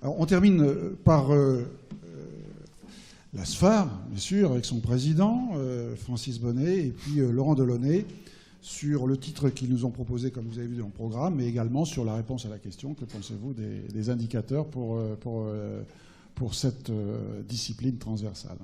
Alors, on termine par la SFAR, bien sûr, avec son président, Francis Bonnet, et puis Laurent Delaunay, sur le titre qu'ils nous ont proposé, comme vous avez vu dans le programme, mais également sur la réponse à la question, que pensez-vous des indicateurs pour cette discipline transversale?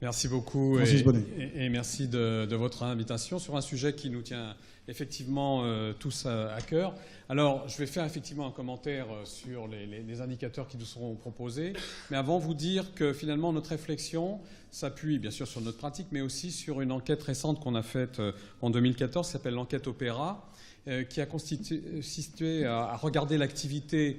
Merci beaucoup et merci de votre invitation sur un sujet qui nous tient effectivement tous à cœur. Alors, je vais faire effectivement un commentaire sur les indicateurs qui nous seront proposés, mais avant vous dire que finalement notre réflexion s'appuie bien sûr sur notre pratique, mais aussi sur une enquête récente qu'on a faite en 2014, qui s'appelle l'enquête Opéra, qui a consisté à regarder l'activité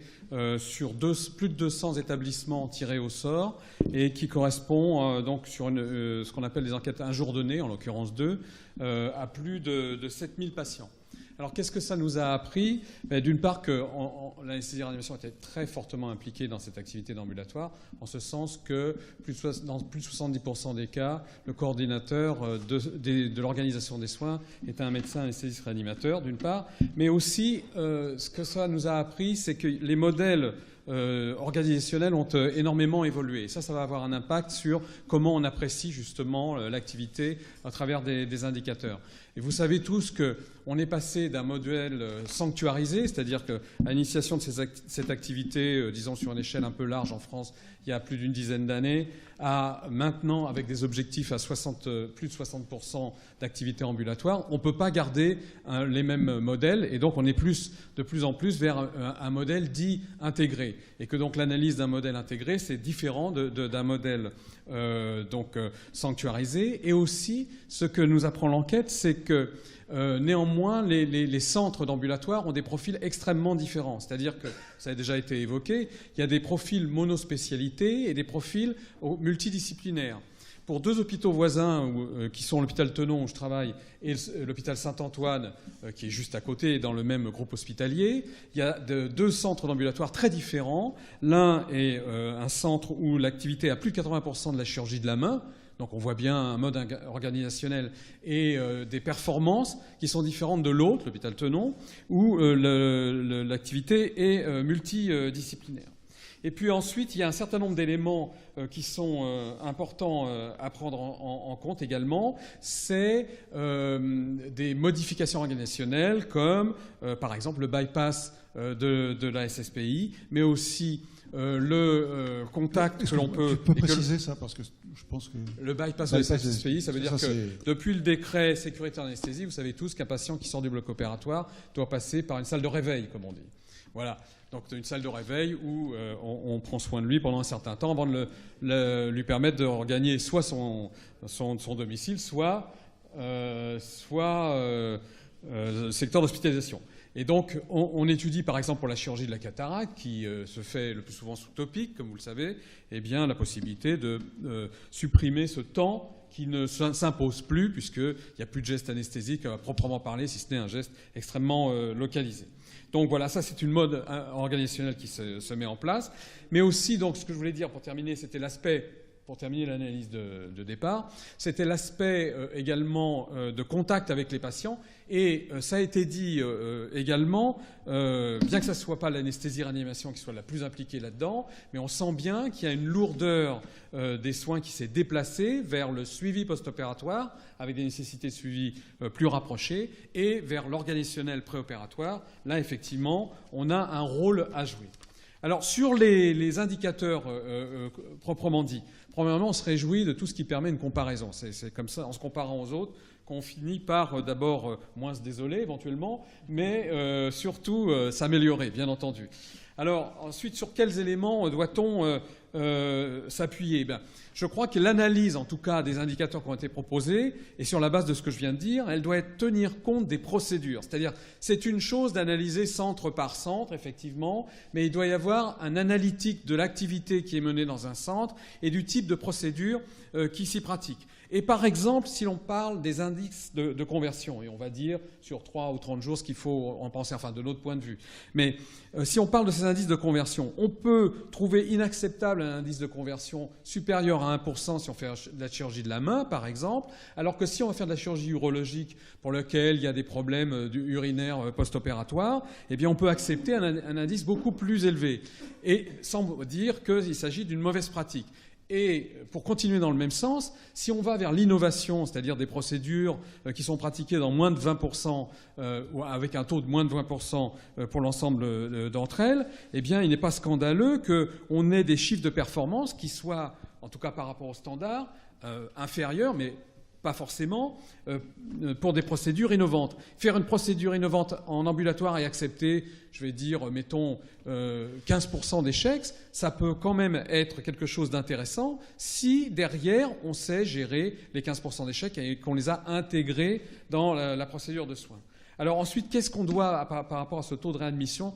sur plus de 200 établissements tirés au sort et qui correspond donc sur ce qu'on appelle des enquêtes un jour donné, en l'occurrence 2, à plus de 7000 patients. Alors, qu'est-ce que ça nous a appris? D'une part, que l'anesthésie-réanimation était très fortement impliquée dans cette activité d'ambulatoire, en ce sens que dans plus de 70% des cas, le coordinateur de l'organisation des soins est un médecin anesthésiste-réanimateur, d'une part. Mais aussi, ce que ça nous a appris, c'est que les modèles organisationnels ont énormément évolué. Et ça va avoir un impact sur comment on apprécie justement l'activité à travers des indicateurs. Et vous savez tous qu'on est passé d'un modèle sanctuarisé, c'est-à-dire qu'à l'initiation de cette activité, disons sur une échelle un peu large en France, il y a plus d'une dizaine d'années, à maintenant, avec des objectifs à plus de 60% d'activité ambulatoire, on ne peut pas garder les mêmes modèles, et donc on est de plus en plus vers un modèle dit intégré. Et que donc l'analyse d'un modèle intégré, c'est différent d'un modèle sanctuarisé. Et aussi, ce que nous apprend l'enquête, c'est que néanmoins, les centres d'ambulatoire ont des profils extrêmement différents. C'est-à-dire que, ça a déjà été évoqué, il y a des profils monospécialités et des profils multidisciplinaires. Pour deux hôpitaux voisins, qui sont l'hôpital Tenon, où je travaille, et l'hôpital Saint-Antoine, qui est juste à côté, dans le même groupe hospitalier, il y a deux centres d'ambulatoire très différents. L'un est un centre où l'activité a plus de 80% de la chirurgie de la main. Donc on voit bien un mode organisationnel et des performances qui sont différentes de l'autre, l'hôpital Tenon, où l'activité est multidisciplinaire. Et puis ensuite, il y a un certain nombre d'éléments qui sont importants à prendre en compte également. C'est des modifications organisationnelles comme, par exemple, le bypass de la SSPI, mais aussi le contact que l'on peut... Tu peux préciser ça, parce que je pense que... Le bypass de la SSPI, ça veut dire que depuis le décret sécurité en anesthésie, vous savez tous qu'un patient qui sort du bloc opératoire doit passer par une salle de réveil, comme on dit. Voilà. Donc une salle de réveil où on prend soin de lui pendant un certain temps avant de lui permettre de regagner soit son domicile, soit secteur d'hospitalisation. Et donc, on étudie, par exemple, pour la chirurgie de la cataracte, qui se fait le plus souvent sous topique, comme vous le savez, eh bien, la possibilité de supprimer ce temps qui ne s'impose plus, puisqu'il n'y a plus de geste anesthésique à proprement parler, si ce n'est un geste extrêmement localisé. Donc voilà, ça c'est une mode organisationnelle qui se met en place. Mais aussi, donc, ce que je voulais dire pour terminer, c'était l'aspect, pour terminer l'analyse de départ, c'était l'aspect également de contact avec les patients. Et ça a été dit également, bien que ça ne soit pas l'anesthésie-réanimation qui soit la plus impliquée là-dedans, mais on sent bien qu'il y a une lourdeur des soins qui s'est déplacée vers le suivi post-opératoire, avec des nécessités de suivi plus rapprochées, et vers l'organisationnel préopératoire. Là, effectivement, on a un rôle à jouer. Alors, sur les indicateurs proprement dits, premièrement, on se réjouit de tout ce qui permet une comparaison. C'est comme ça, en se comparant aux autres, qu'on finit par d'abord moins se désoler éventuellement, mais surtout s'améliorer, bien entendu. Alors, ensuite, sur quels éléments doit-on s'appuyer? Je crois que l'analyse, en tout cas, des indicateurs qui ont été proposés, et sur la base de ce que je viens de dire, elle doit tenir compte des procédures. C'est-à-dire, c'est une chose d'analyser centre par centre, effectivement, mais il doit y avoir un analytique de l'activité qui est menée dans un centre et du type de procédure qui s'y pratique. Et par exemple, si l'on parle des indices de conversion, et on va dire sur 3 ou 30 jours ce qu'il faut en penser, enfin de notre point de vue, mais si on parle de ces indices de conversion, on peut trouver inacceptable capable d'un indice de conversion supérieur à 1% si on fait de la chirurgie de la main, par exemple, alors que si on va faire de la chirurgie urologique pour laquelle il y a des problèmes urinaires post-opératoires, eh bien on peut accepter un indice beaucoup plus élevé. Et sans dire qu'il s'agit d'une mauvaise pratique. Et pour continuer dans le même sens, si on va vers l'innovation, c'est-à-dire des procédures qui sont pratiquées dans moins de 20%, ou avec un taux de moins de 20% pour l'ensemble d'entre elles, eh bien, il n'est pas scandaleux qu'on ait des chiffres de performance qui soient, en tout cas par rapport au standard, inférieurs, mais pas forcément, pour des procédures innovantes. Faire une procédure innovante en ambulatoire et accepter, je vais dire, mettons, 15% d'échecs, ça peut quand même être quelque chose d'intéressant si, derrière, on sait gérer les 15% d'échecs et qu'on les a intégrés dans la procédure de soins. Alors ensuite, qu'est-ce qu'on doit, par rapport à ce taux de réadmission,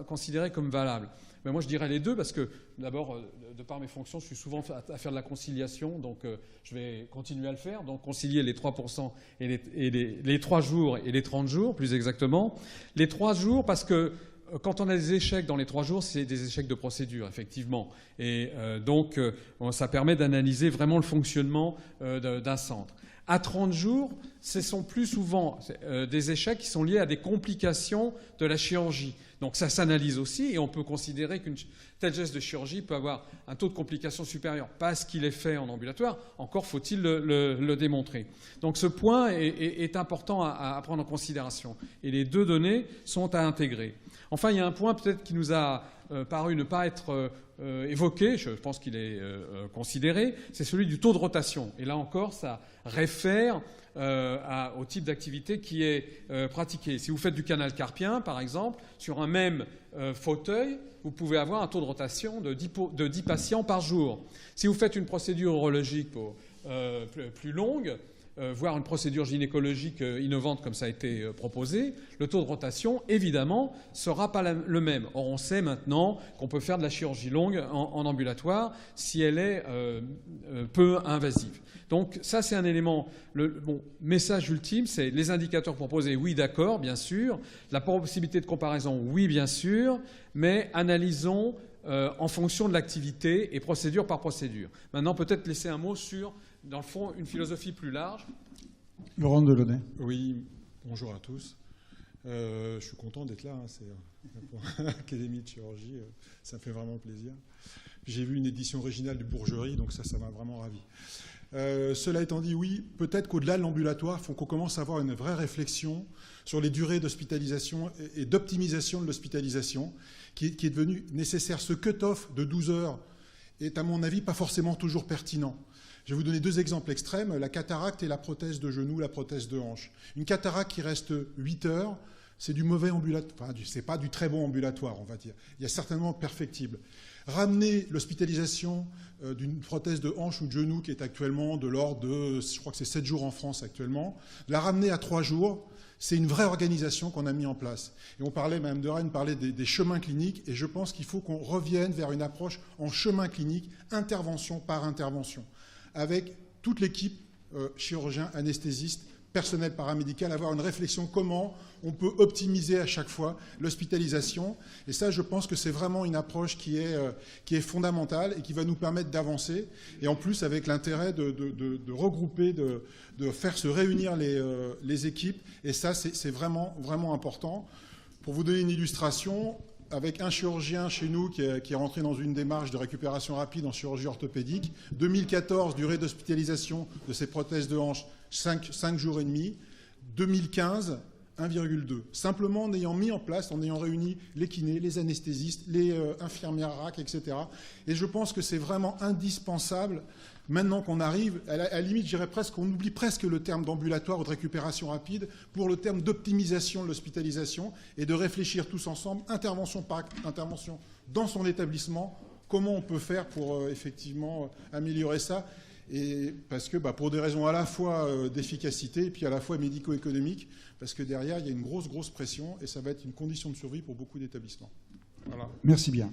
considérer comme valable ? Ben moi, je dirais les deux, parce que, d'abord, de par mes fonctions, je suis souvent à faire de la conciliation, donc je vais continuer à le faire, donc concilier les 3% et les 3 jours et les 30 jours, plus exactement. Les 3 jours, parce que quand on a des échecs dans les 3 jours, c'est des échecs de procédure, effectivement. Et donc, ça permet d'analyser vraiment le fonctionnement d'un centre. À 30 jours, ce sont plus souvent des échecs qui sont liés à des complications de la chirurgie. Donc ça s'analyse aussi et on peut considérer qu'une tel geste de chirurgie peut avoir un taux de complication supérieur parce qu'il est fait en ambulatoire. Encore faut-il le démontrer. Donc ce point est important à prendre en considération. Et les deux données sont à intégrer. Enfin, il y a un point peut-être qui nous a paru ne pas être évoqué, je pense qu'il est considéré, c'est celui du taux de rotation. Et là encore, ça réfère au type d'activité qui est pratiqué. Si vous faites du canal carpien, par exemple, sur un même fauteuil, vous pouvez avoir un taux de rotation de 10 patients par jour. Si vous faites une procédure urologique plus longue, voire une procédure gynécologique innovante comme ça a été proposé, le taux de rotation, évidemment, ne sera pas le même. Or, on sait maintenant qu'on peut faire de la chirurgie longue en ambulatoire si elle est peu invasive. Donc ça, c'est un élément. Le message ultime, c'est les indicateurs proposés, oui, d'accord, bien sûr. La possibilité de comparaison, oui, bien sûr. Mais analysons en fonction de l'activité et procédure par procédure. Maintenant, peut-être laisser un mot sur, dans le fond, une philosophie plus large. Laurent Delaunay. Oui, bonjour à tous. Je suis content d'être là. Hein, c'est pour l'Académie de chirurgie, ça me fait vraiment plaisir. J'ai vu une édition originale du Bourgerie, donc ça m'a vraiment ravi. Cela étant dit, oui, peut-être qu'au-delà de l'ambulatoire, il faut qu'on commence à avoir une vraie réflexion sur les durées d'hospitalisation et d'optimisation de l'hospitalisation qui est devenu nécessaire. Ce cut-off de 12 heures est, à mon avis, pas forcément toujours pertinent. Je vais vous donner 2 exemples extrêmes, la cataracte et la prothèse de genou, la prothèse de hanche. Une cataracte qui reste 8 heures, c'est du mauvais ambulatoire, enfin, c'est pas du très bon ambulatoire, on va dire. Il y a certainement perfectible. Ramener l'hospitalisation d'une prothèse de hanche ou de genou qui est actuellement de l'ordre de, je crois que c'est 7 jours en France actuellement, la ramener à 3 jours, c'est une vraie organisation qu'on a mis en place. Et on parlait, Mme de Rennes parlait des chemins cliniques, et je pense qu'il faut qu'on revienne vers une approche en chemin clinique, intervention par intervention, avec toute l'équipe, chirurgien, anesthésiste, personnel paramédical, avoir une réflexion comment on peut optimiser à chaque fois l'hospitalisation. Et ça, je pense que c'est vraiment une approche qui est fondamentale et qui va nous permettre d'avancer. Et en plus, avec l'intérêt de regrouper, de faire se réunir les équipes. Et ça, c'est vraiment, vraiment important. Pour vous donner une illustration, avec un chirurgien chez nous qui est rentré dans une démarche de récupération rapide en chirurgie orthopédique, 2014, durée d'hospitalisation de ces prothèses de hanche, 5 jours et demi. 2015, 1,2. Simplement en ayant mis en place, en ayant réuni les kinés, les anesthésistes, les infirmières RAC, etc. Et je pense que c'est vraiment indispensable, maintenant qu'on arrive, à la limite, je dirais presque, on oublie presque le terme d'ambulatoire ou de récupération rapide pour le terme d'optimisation de l'hospitalisation et de réfléchir tous ensemble, intervention par intervention dans son établissement, comment on peut faire pour effectivement améliorer ça. Et parce que pour des raisons à la fois d'efficacité et puis à la fois médico-économiques, parce que derrière, il y a une grosse pression et ça va être une condition de survie pour beaucoup d'établissements. Voilà. Merci bien.